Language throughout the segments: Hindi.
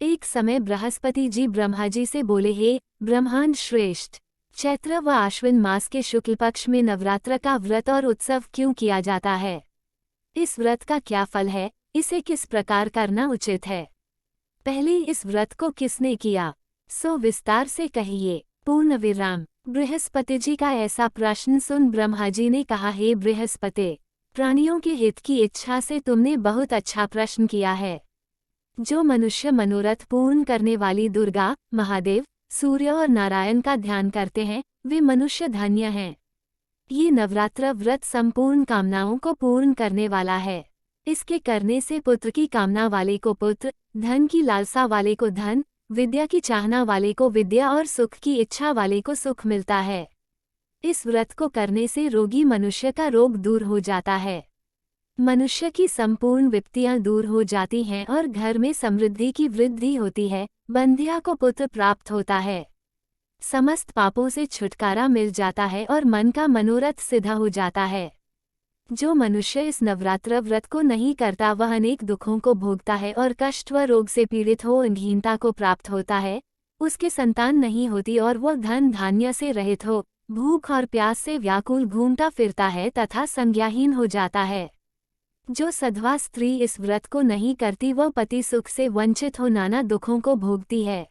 एक समय बृहस्पति जी ब्रह्मा जी से बोले, हे ब्रह्मांड श्रेष्ठ, चैत्र व आश्विन मास के शुक्ल पक्ष में नवरात्र का व्रत और उत्सव क्यों किया जाता है? इस व्रत का क्या फल है? इसे किस प्रकार करना उचित है? पहले इस व्रत को किसने किया, सो विस्तार से कहिए। पूर्ण विराम। बृहस्पति जी का ऐसा प्रश्न सुन ब्रह्मा जी ने कहा, हे बृहस्पति, प्राणियों के हित की इच्छा से तुमने बहुत अच्छा प्रश्न किया है। जो मनुष्य मनोरथ पूर्ण करने वाली दुर्गा, महादेव, सूर्य और नारायण का ध्यान करते हैं, वे मनुष्य धन्य हैं। ये नवरात्र व्रत संपूर्ण कामनाओं को पूर्ण करने वाला है। इसके करने से पुत्र की कामना वाले को पुत्र, धन की लालसा वाले को धन, विद्या की चाहना वाले को विद्या और सुख की इच्छा वाले को सुख मिलता है। इस व्रत को करने से रोगी मनुष्य का रोग दूर हो जाता है, मनुष्य की संपूर्ण विपत्तियां दूर हो जाती हैं और घर में समृद्धि की वृद्धि होती है, बंध्या को पुत्र प्राप्त होता है, समस्त पापों से छुटकारा मिल जाता है और मन का मनोरथ सिद्ध हो जाता है। जो मनुष्य इस नवरात्र व्रत को नहीं करता वह अनेक दुखों को भोगता है और कष्ट व रोग से पीड़ित हो अंगहीनता को प्राप्त होता है, उसके संतान नहीं होती और वह धन धान्य से रहित हो भूख और प्यास से व्याकुल घूमता फिरता है तथा संज्ञाहीन हो जाता है। जो सधवा स्त्री इस व्रत को नहीं करती वह पति सुख से वंचित हो नाना दुखों को भोगती है।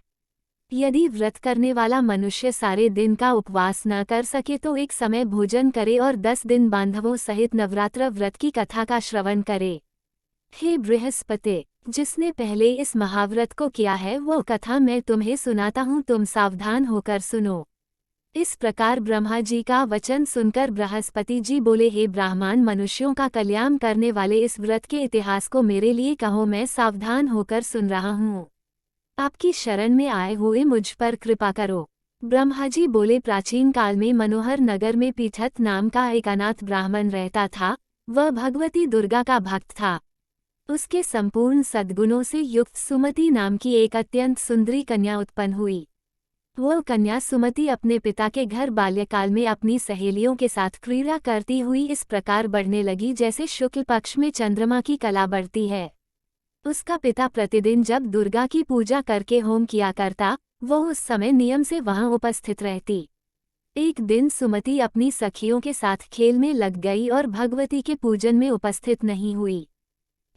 यदि व्रत करने वाला मनुष्य सारे दिन का उपवास न कर सके तो एक समय भोजन करे और 10 दिन बांधवों सहित नवरात्र व्रत की कथा का श्रवण करे। हे बृहस्पति, जिसने पहले इस महाव्रत को किया है वो कथा मैं तुम्हें सुनाता हूँ, तुम सावधान होकर सुनो। इस प्रकार ब्रह्मा जी का वचन सुनकर बृहस्पति जी बोले, हे ब्राह्मण, मनुष्यों का कल्याण करने वाले इस व्रत के इतिहास को मेरे लिए कहो, मैं सावधान होकर सुन रहा हूँ। आपकी शरण में आए हुए मुझ पर कृपा करो। ब्रह्मा जी बोले, प्राचीन काल में मनोहर नगर में पीठत नाम का एक अनाथ ब्राह्मण रहता था। वह भगवती दुर्गा का भक्त था। उसके संपूर्ण सद्गुणों से युक्त सुमति नाम की एक अत्यंत सुंदरी कन्या उत्पन्न हुई। वह कन्या सुमति अपने पिता के घर बाल्यकाल में अपनी सहेलियों के साथ क्रीड़ा करती हुई इस प्रकार बढ़ने लगी जैसे शुक्ल पक्ष में चंद्रमा की कला बढ़ती है। उसका पिता प्रतिदिन जब दुर्गा की पूजा करके होम किया करता, वह उस समय नियम से वहां उपस्थित रहती। एक दिन सुमति अपनी सखियों के साथ खेल में लग गई और भगवती के पूजन में उपस्थित नहीं हुई।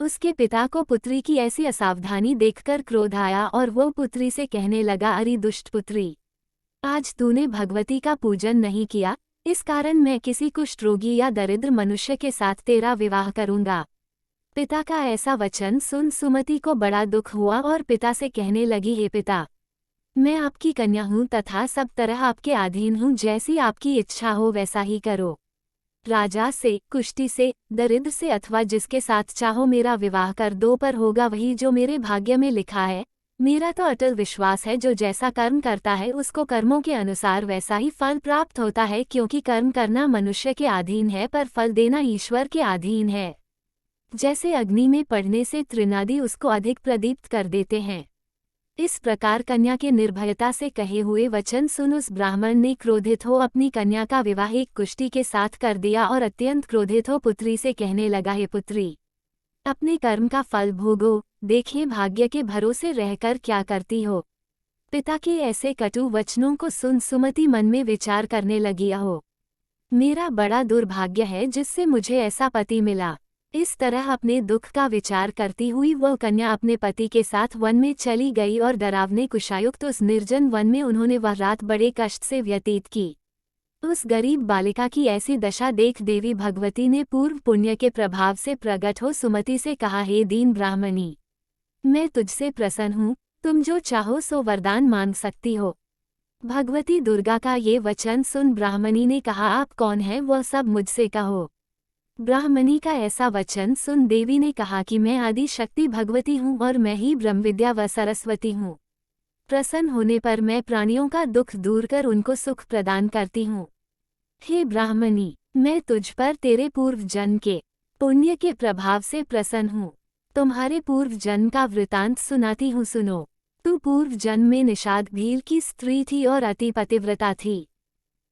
उसके पिता को पुत्री की ऐसी असावधानी देखकर क्रोध आया और वो पुत्री से कहने लगा, अरे दुष्ट पुत्री, आज तूने भगवती का पूजन नहीं किया, इस कारण मैं किसी कुष्ठ रोगी या दरिद्र मनुष्य के साथ तेरा विवाह करूंगा। पिता का ऐसा वचन सुन सुमति को बड़ा दुख हुआ और पिता से कहने लगी, हे पिता, मैं आपकी कन्या हूँ तथा सब तरह आपके अधीन हूँ, जैसी आपकी इच्छा हो वैसा ही करो। राजा से, कुष्ठी से, दरिद्र से अथवा जिसके साथ चाहो मेरा विवाह कर दो, पर होगा वही जो मेरे भाग्य में लिखा है। मेरा तो अटल विश्वास है जो जैसा कर्म करता है उसको कर्मों के अनुसार वैसा ही फल प्राप्त होता है, क्योंकि कर्म करना मनुष्य के अधीन है पर फल देना ईश्वर के अधीन है। जैसे अग्नि में पड़ने से तृणादि उसको अधिक प्रदीप्त कर देते हैं, इस प्रकार कन्या के निर्भयता से कहे हुए वचन सुन उस ब्राह्मण ने क्रोधित हो अपनी कन्या का विवाह एक कुष्ठी के साथ कर दिया और अत्यंत क्रोधित हो पुत्री से कहने लगा, हे पुत्री, अपने कर्म का फल भोगो, देखिए भाग्य के भरोसे रहकर क्या करती हो। पिता के ऐसे कटु वचनों को सुन सुमति मन में विचार करने लगी, हो मेरा बड़ा दुर्भाग्य है जिससे मुझे ऐसा पति मिला। इस तरह अपने दुख का विचार करती हुई वह कन्या अपने पति के साथ वन में चली गई और डरावने कुशायुक्त उस निर्जन वन में उन्होंने वह रात बड़े कष्ट से व्यतीत की। उस गरीब बालिका की ऐसी दशा देख देवी भगवती ने पूर्व पुण्य के प्रभाव से प्रकट हो सुमति से कहा, हे दीन ब्राह्मणी, मैं तुझसे प्रसन्न हूँ, तुम जो चाहो सो वरदान मांग सकती हो। भगवती दुर्गा का ये वचन सुन ब्राह्मणी ने कहा, आप कौन है वह सब मुझसे कहो। ब्राह्मणी का ऐसा वचन सुन देवी ने कहा कि मैं आदि शक्ति भगवती हूँ और मैं ही ब्रह्मविद्या व सरस्वती हूँ। प्रसन्न होने पर मैं प्राणियों का दुख दूर कर उनको सुख प्रदान करती हूँ। हे ब्राह्मणी, मैं तुझ पर तेरे पूर्व जन्म के पुण्य के प्रभाव से प्रसन्न हूँ। तुम्हारे पूर्व जन्म का वृतांत सुनाती हूँ, सुनो। तू पूर्व जन्म में निषाद भील की स्त्री थी और अति पतिव्रता थी।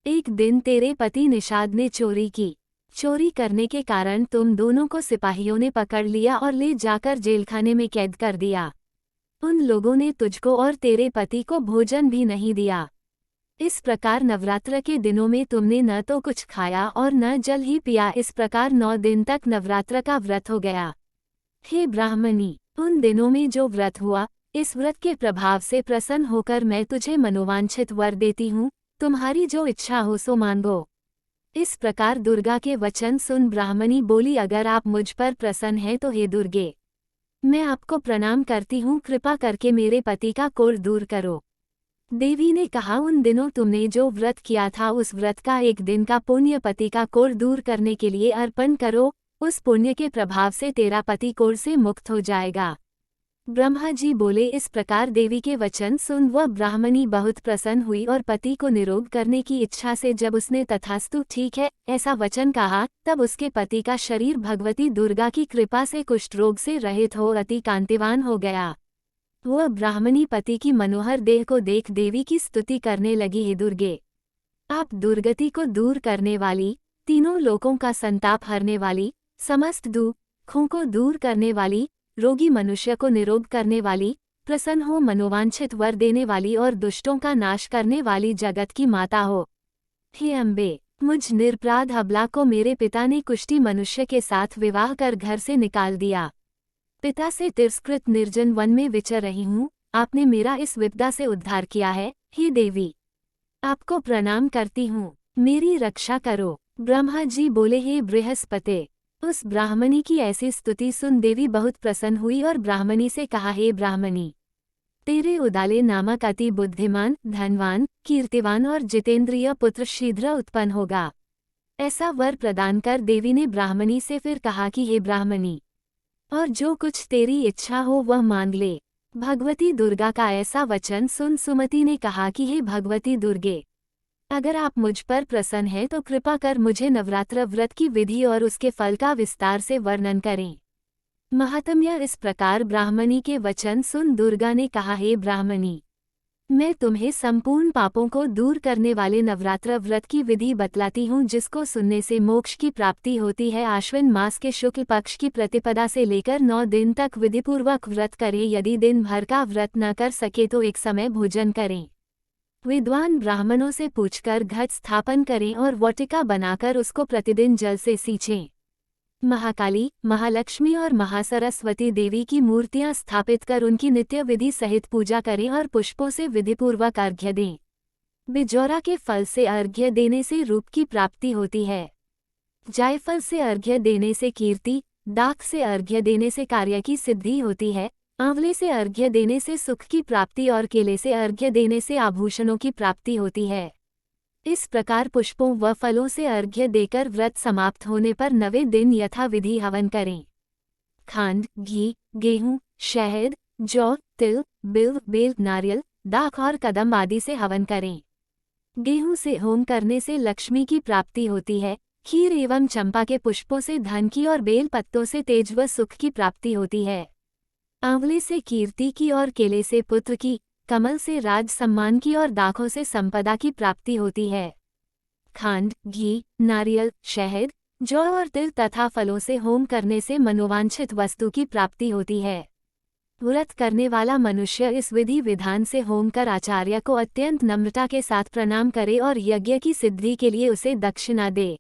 एक दिन तेरे पति निषाद ने चोरी की। चोरी करने के कारण तुम दोनों को सिपाहियों ने पकड़ लिया और ले जाकर जेलखाने में कैद कर दिया। उन लोगों ने तुझको और तेरे पति को भोजन भी नहीं दिया। इस प्रकार नवरात्र के दिनों में तुमने न तो कुछ खाया और न जल ही पिया। इस प्रकार 9 दिन तक नवरात्र का व्रत हो गया। हे ब्राह्मणी, उन दिनों में जो व्रत हुआ, इस व्रत के प्रभाव से प्रसन्न होकर मैं तुझे मनोवांछित वर देती हूँ। तुम्हारी जो इच्छा हो सो मांगो। इस प्रकार दुर्गा के वचन सुन ब्राह्मणी बोली, अगर आप मुझ पर प्रसन्न हैं तो हे दुर्गे, मैं आपको प्रणाम करती हूँ, कृपा करके मेरे पति का कोढ़ दूर करो। देवी ने कहा, उन दिनों तुमने जो व्रत किया था उस व्रत का एक दिन का पुण्य पति का कोढ़ दूर करने के लिए अर्पण करो। उस पुण्य के प्रभाव से तेरा पति कोढ़ से मुक्त हो जाएगा। ब्रह्मा जी बोले। इस प्रकार देवी के वचन सुन वह ब्राह्मणी बहुत प्रसन्न हुई और पति को निरोग करने की इच्छा से जब उसने तथास्तु ठीक है ऐसा वचन कहा, तब उसके पति का शरीर भगवती दुर्गा की कृपा से कुष्ठ रोग से रहित हो अति कांतिवान हो गया। वह ब्राह्मणी पति की मनोहर देह को देख देवी की स्तुति करने लगी, हे दुर्गे, आप दुर्गति को दूर करने वाली, तीनों लोकों का संताप हरने वाली, समस्त दुखों को दूर करने वाली, रोगी मनुष्य को निरोग करने वाली, प्रसन्न हो मनोवांछित वर देने वाली और दुष्टों का नाश करने वाली जगत की माता हो। हे अम्बे, मुझ निरपराध अबला को मेरे पिता ने कुष्ठी मनुष्य के साथ विवाह कर घर से निकाल दिया। पिता से तिरस्कृत निर्जन वन में विचर रही हूँ, आपने मेरा इस विपदा से उद्धार किया है। हे देवी, आपको प्रणाम करती हूँ, मेरी रक्षा करो। ब्रह्मा जी बोले, हे बृहस्पति। उस ब्राह्मणी की ऐसी स्तुति सुन देवी बहुत प्रसन्न हुई और ब्राह्मणी से कहा, हे ब्राह्मणी, तेरे उदाले नामक अति बुद्धिमान, धनवान, कीर्तिवान और जितेंद्रिय पुत्र शीघ्र उत्पन्न होगा। ऐसा वर प्रदान कर देवी ने ब्राह्मणी से फिर कहा कि हे ब्राह्मणी, और जो कुछ तेरी इच्छा हो वह मांग ले। भगवती दुर्गा का ऐसा वचन सुन सुमति ने कहा कि हे भगवती दुर्गे, अगर आप मुझ पर प्रसन्न हैं तो कृपा कर मुझे नवरात्र व्रत की विधि और उसके फल का विस्तार से वर्णन करें। महात्म्य। इस प्रकार ब्राह्मणी के वचन सुन दुर्गा ने कहा, हे ब्राह्मणी, मैं तुम्हें संपूर्ण पापों को दूर करने वाले नवरात्र व्रत की विधि बतलाती हूँ, जिसको सुनने से मोक्ष की प्राप्ति होती है। आश्विन मास के शुक्ल पक्ष की प्रतिपदा से लेकर 9 दिन तक विधिपूर्वक व्रत करें। यदि दिन भर का व्रत न कर सके तो एक समय भोजन करें। विद्वान ब्राह्मणों से पूछकर घट स्थापन करें और वाटिका बनाकर उसको प्रतिदिन जल से सींचें। महाकाली, महालक्ष्मी और महासरस्वती देवी की मूर्तियां स्थापित कर उनकी नित्य विधि सहित पूजा करें और पुष्पों से विधिपूर्वक अर्घ्य दें। बिजौरा के फल से अर्घ्य देने से रूप की प्राप्ति होती है। जायफल से अर्घ्य देने से कीर्ति, दाख से अर्घ्य देने से कार्य की सिद्धि होती है, आंवले से अर्घ्य देने से सुख की प्राप्ति और केले से अर्घ्य देने से आभूषणों की प्राप्ति होती है। इस प्रकार पुष्पों व फलों से अर्घ्य देकर व्रत समाप्त होने पर 9वें दिन यथाविधि हवन करें। खांड, घी, गेहूं, शहद, जौ, तिल, बिल्व, बेल, नारियल, दाख और कदम आदि से हवन करें। गेहूं से होम करने से लक्ष्मी की प्राप्ति होती है। खीर एवं चंपा के पुष्पों से धन की और बेल पत्तों से तेज व सुख की प्राप्ति होती है। आंवले से कीर्ति की और केले से पुत्र की, कमल से राज सम्मान की और दाखों से संपदा की प्राप्ति होती है। खांड, घी, नारियल, शहद, जौ और तिल तथा फलों से होम करने से मनोवांछित वस्तु की प्राप्ति होती है। व्रत करने वाला मनुष्य इस विधि विधान से होम कर आचार्य को अत्यंत नम्रता के साथ प्रणाम करे और यज्ञ की सिद्धि के लिए उसे दक्षिणा दे।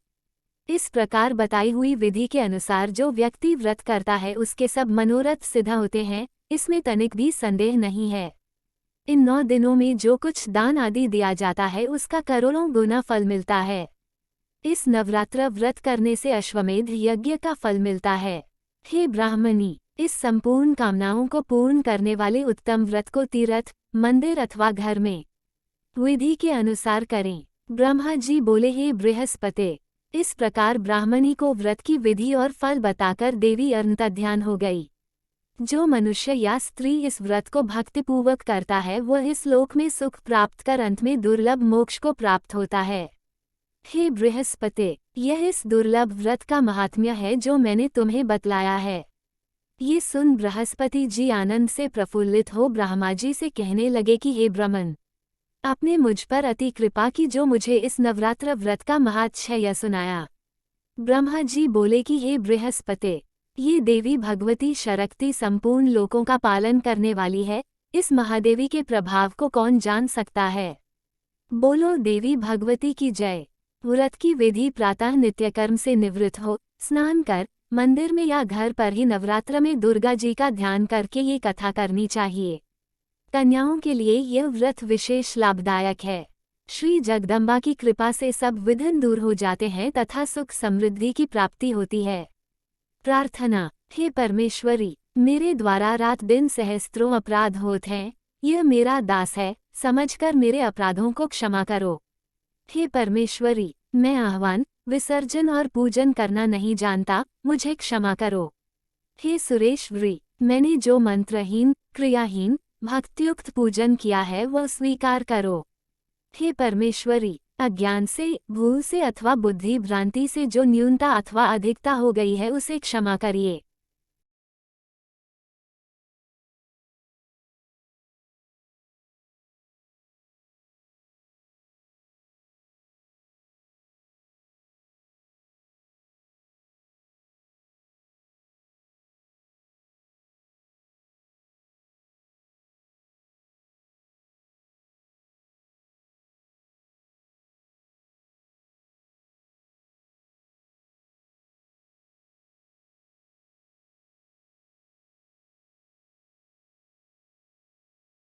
इस प्रकार बताई हुई विधि के अनुसार जो व्यक्ति व्रत करता है उसके सब मनोरथ सिद्ध होते हैं, इसमें तनिक भी संदेह नहीं है। इन 9 दिनों में जो कुछ दान आदि दिया जाता है उसका करोड़ों गुना फल मिलता है। इस नवरात्र व्रत करने से अश्वमेध यज्ञ का फल मिलता है। हे ब्राह्मणी, इस संपूर्ण कामनाओं को पूर्ण करने वाले उत्तम व्रत को तीर्थ, मंदिर अथवा घर में विधि के अनुसार करें। ब्रह्मा जी बोले, हे बृहस्पति। इस प्रकार ब्राह्मणी को व्रत की विधि और फल बताकर देवी अंतर्ध्यान हो गई। जो मनुष्य या स्त्री इस व्रत को भक्तिपूर्वक करता है वह इस लोक में सुख प्राप्त कर अंत में दुर्लभ मोक्ष को प्राप्त होता है। हे बृहस्पति, यह इस दुर्लभ व्रत का महात्म्य है जो मैंने तुम्हें बतलाया है। ये सुन बृहस्पति जी आनंद से प्रफुल्लित हो ब्रह्मा जी से कहने लगे कि हे ब्रह्मन, आपने मुझ पर अति कृपा की जो मुझे इस नवरात्र व्रत का महात्म्य सुनाया। ब्रह्मा जी बोले कि हे बृहस्पति, ये देवी भगवती शक्ति संपूर्ण लोकों का पालन करने वाली है। इस महादेवी के प्रभाव को कौन जान सकता है? बोलो देवी भगवती की जय। व्रत की विधि: प्रातः नित्यकर्म से निवृत्त हो, स्नान कर, मंदिर में या घर पर ही नवरात्र में दुर्गा जी का ध्यान करके ये कथा करनी चाहिए। कन्याओं के लिए यह व्रत विशेष लाभदायक है। श्री जगदम्बा की कृपा से सब विघ्न दूर हो जाते हैं तथा सुख समृद्धि की प्राप्ति होती है। प्रार्थना: हे परमेश्वरी, मेरे द्वारा रात दिन सहस्त्रों अपराध होते हैं, यह मेरा दास है, समझकर मेरे अपराधों को क्षमा करो। हे परमेश्वरी, मैं आह्वान, विसर्जन और पूजन करना नहीं जानता, मुझे क्षमा करो। हे सुरेश्वरी, मैंने जो मंत्रहीन, क्रियाहीन, भक्तियुक्त पूजन किया है वह स्वीकार करो। हे परमेश्वरी, अज्ञान से, भूल से अथवा बुद्धि भ्रांति से जो न्यूनता अथवा अधिकता हो गई है उसे क्षमा करिए।